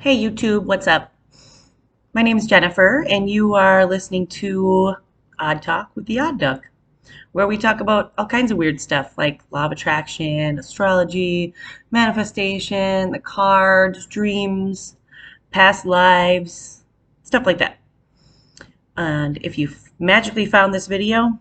Hey YouTube, what's up? My name's Jennifer, and you are listening to Odd Talk with the Odd Duck, where we talk about all kinds of weird stuff like law of attraction, astrology, manifestation, the cards, dreams, past lives, stuff like that. And if you've magically found this video,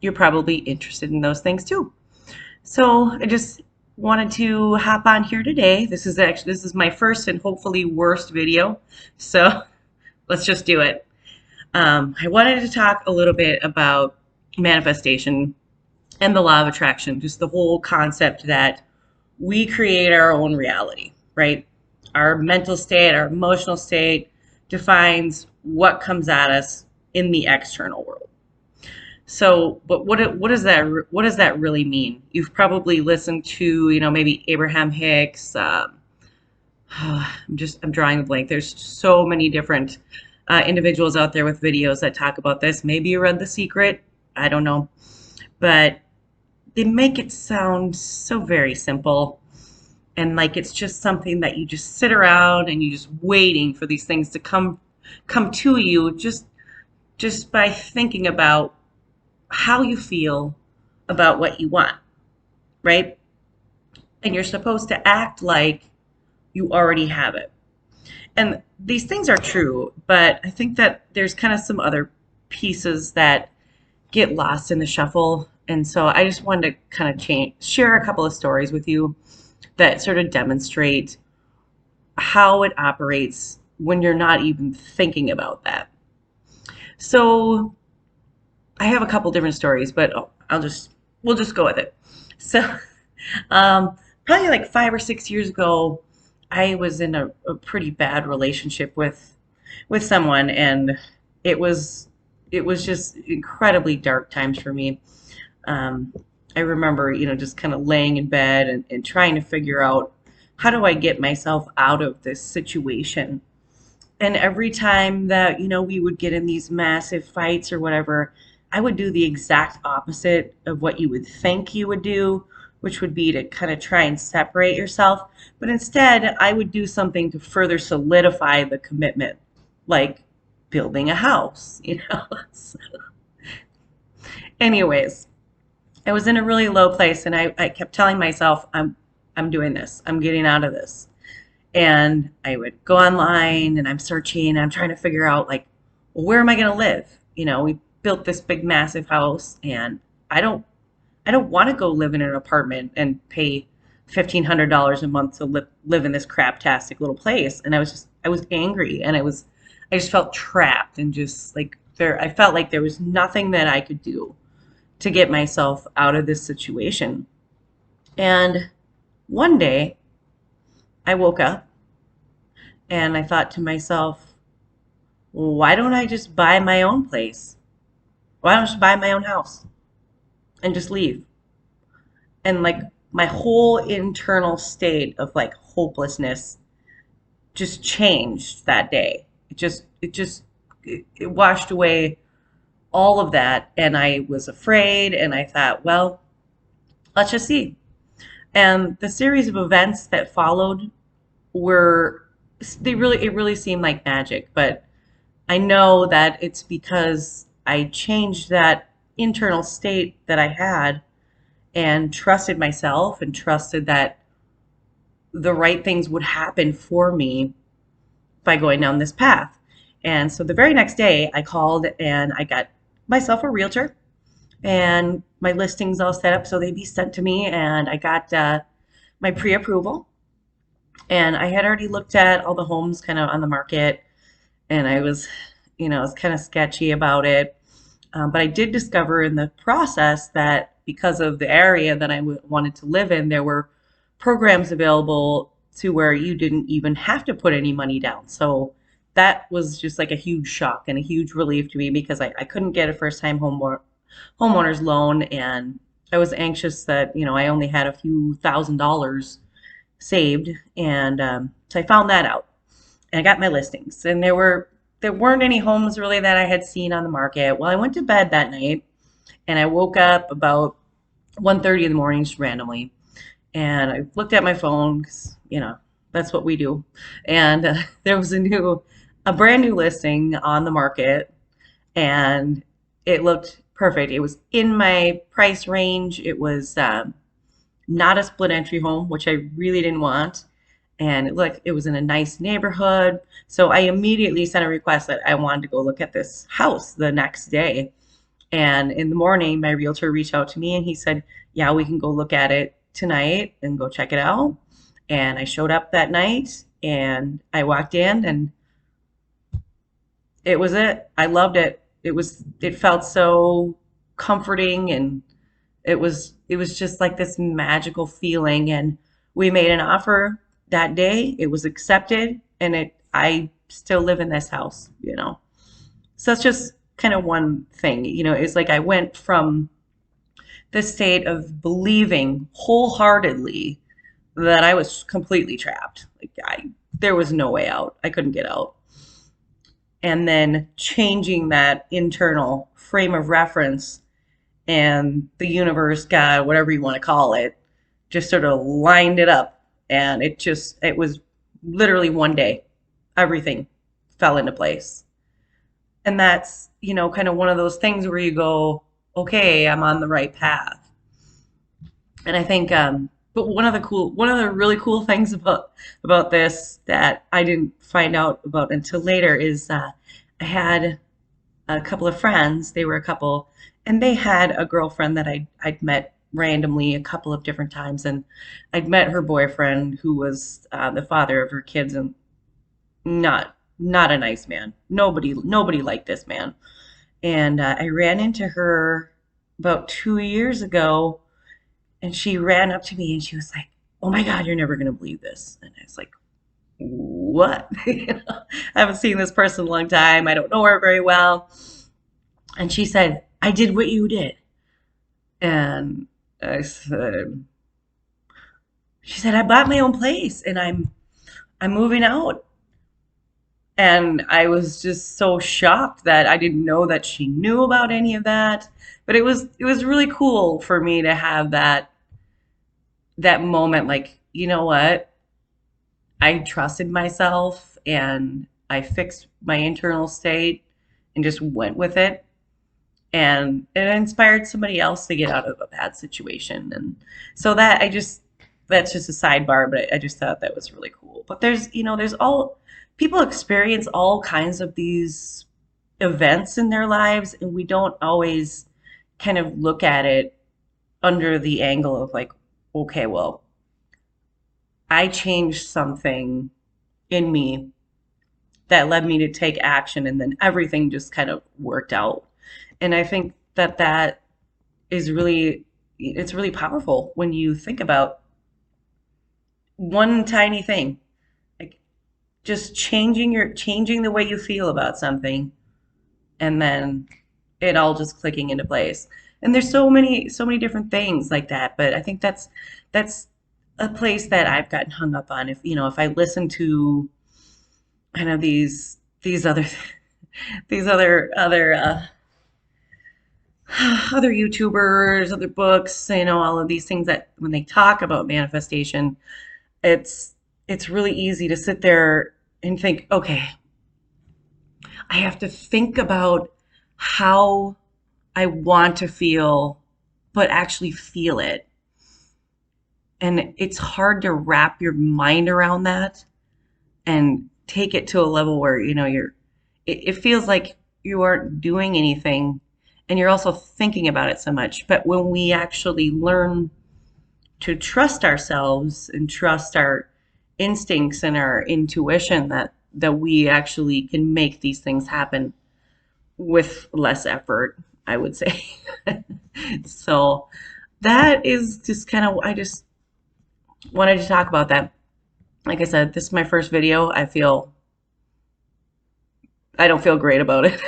you're probably interested in those things too. So I just wanted to hop on here today. This is my first and hopefully worst video. So let's just do it. I wanted to talk a little bit about manifestation and the law of attraction, just the whole concept that we create our own reality, right? Our mental state, our emotional state defines what comes at us in the external world. So, but what does that really mean? You've probably listened to, maybe Abraham Hicks. I'm drawing a blank. There's so many different individuals out there with videos that talk about this. Maybe you read The Secret. I don't know. But they make it sound so very simple and like it's just something that you just sit around and you just waiting for these things to come to you just by thinking about how you feel about what you want, right? And you're supposed to act like you already have it. And these things are true, but I think that there's kind of some other pieces that get lost in the shuffle. And so I just wanted to kind of share a couple of stories with you that sort of demonstrate how it operates when you're not even thinking about that. So I have a couple different stories, but we'll just go with it. So probably like 5 or 6 years ago, I was in a pretty bad relationship with someone, and it was it was just incredibly dark times for me. Um, I remember, just kind of laying in bed and trying to figure out how do I get myself out of this situation. And every time that, we would get in these massive fights or whatever, I would do the exact opposite of what you would think you would do, which would be to kind of try and separate yourself. But instead, I would do something to further solidify the commitment, like building a house. So, anyways, I was in a really low place and I kept telling myself, I'm doing this. I'm getting out of this. And I would go online and I'm searching, I'm trying to figure out like, well, where am I going to live? We built this big massive house and I don't I don't want to go live in an apartment and pay $1,500 a month to live in this craptastic little place. And I was angry and I just felt trapped and just like I felt like there was nothing that I could do to get myself out of this situation. And one day I woke up and I thought to myself, well, why don't I just buy my own place? Why don't I just buy my own house and just leave? And like my whole internal state of like hopelessness just changed that day. It washed away all of that. And I was afraid and I thought, well, let's just see. And the series of events that followed were it really seemed like magic, but I know that it's because I changed that internal state that I had and trusted myself and trusted that the right things would happen for me by going down this path. And so the very next day I called and I got myself a realtor and my listings all set up so they'd be sent to me, and I got my pre-approval, and I had already looked at all the homes kind of on the market, and I was kind of sketchy about it. But I did discover in the process that because of the area that wanted to live in, there were programs available to where you didn't even have to put any money down. So that was just like a huge shock and a huge relief to me because I couldn't get a first-time homeowner's loan, and I was anxious that, I only had a few $1,000s saved, and so I found that out, and I got my listings, and there weren't any homes really that I had seen on the market. Well, I went to bed that night, and I woke up about 1:30 in the morning just randomly, and I looked at my phone 'cause, That's what we do. And there was a brand new listing on the market, and it looked perfect. It was in my price range. It was not a split entry home, which I really didn't want. And it was in a nice neighborhood. So I immediately sent a request that I wanted to go look at this house the next day. And in the morning, my realtor reached out to me and he said, yeah, we can go look at it tonight and go check it out. And I showed up that night and I walked in and it was it. I loved it. It felt so comforting, and it was just like this magical feeling. And we made an offer that day. It was accepted, and I still live in this house. So that's just kind of one thing. It's like I went from the state of believing wholeheartedly that I was completely trapped. Like there was no way out. I couldn't get out. And then changing that internal frame of reference, and the universe, God, whatever you want to call it, just sort of lined it up. And it was literally one day, everything fell into place. And that's, kind of one of those things where you go, okay, I'm on the right path. And I think, but one of the really cool things about this that I didn't find out about until later is I had a couple of friends. They were a couple, and they had a girlfriend that I'd met randomly a couple of different times, and I'd met her boyfriend, who was the father of her kids, and not a nice man. Nobody liked this man. And I ran into her about 2 years ago, and she ran up to me and she was like, "Oh my God, you're never gonna believe this." And I was like, "What?" I haven't seen this person in a long time. I don't know her very well. And she said, "I did what you did." And I said, she said, "I bought my own place and I'm moving out." And I was just so shocked that I didn't know that she knew about any of that. But it was really cool for me to have that moment, like, you know what? I trusted myself and I fixed my internal state and just went with it. And it inspired somebody else to get out of a bad situation. And so that's just a sidebar, but I just thought that was really cool. But there's all people experience all kinds of these events in their lives, and we don't always kind of look at it under the angle of like, okay, well, I changed something in me that led me to take action, and then everything just kind of worked out. And I think that is it's really powerful when you think about one tiny thing, like just changing the way you feel about something, and then it all just clicking into place. And there's so many different things like that, but I think that's a place that I've gotten hung up on. If I listen to kind of these other these other YouTubers, other books, all of these things, that when they talk about manifestation, it's it's really easy to sit there and think, okay, I have to think about how I want to feel, but actually feel it. And it's hard to wrap your mind around that and take it to a level where, it feels like you aren't doing anything and you're also thinking about it so much. But when we actually learn to trust ourselves and trust our instincts and our intuition, that we actually can make these things happen with less effort, I would say. So that is just kind of, I just wanted to talk about that. Like I said, this is my first video. I don't feel great about it,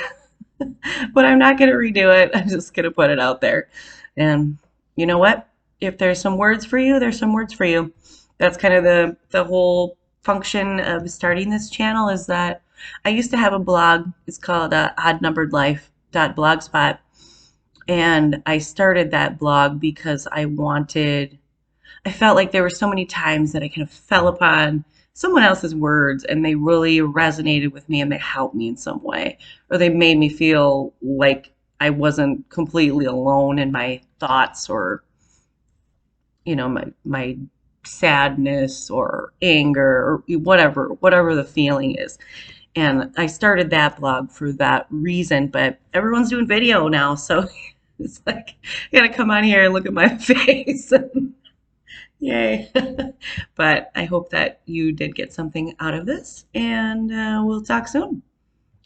but I'm not going to redo it. I'm just going to put it out there. And you know what? If there's some words for you, there's some words for you. That's kind of the whole function of starting this channel, is that I used to have a blog. It's called oddnumberedlife.blogspot. And I started that blog because I felt like there were so many times that I kind of fell upon someone else's words and they really resonated with me and they helped me in some way, or they made me feel like I wasn't completely alone in my thoughts, or my sadness or anger or whatever the feeling is. And I started that blog for that reason, but everyone's doing video now, so it's like I gotta come on here and look at my face. Yay. But I hope that you did get something out of this, and we'll talk soon.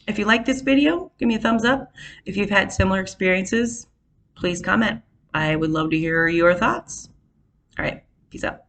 If you like this video, give me a thumbs up. If you've had similar experiences, please comment. I would love to hear your thoughts. All right, peace out.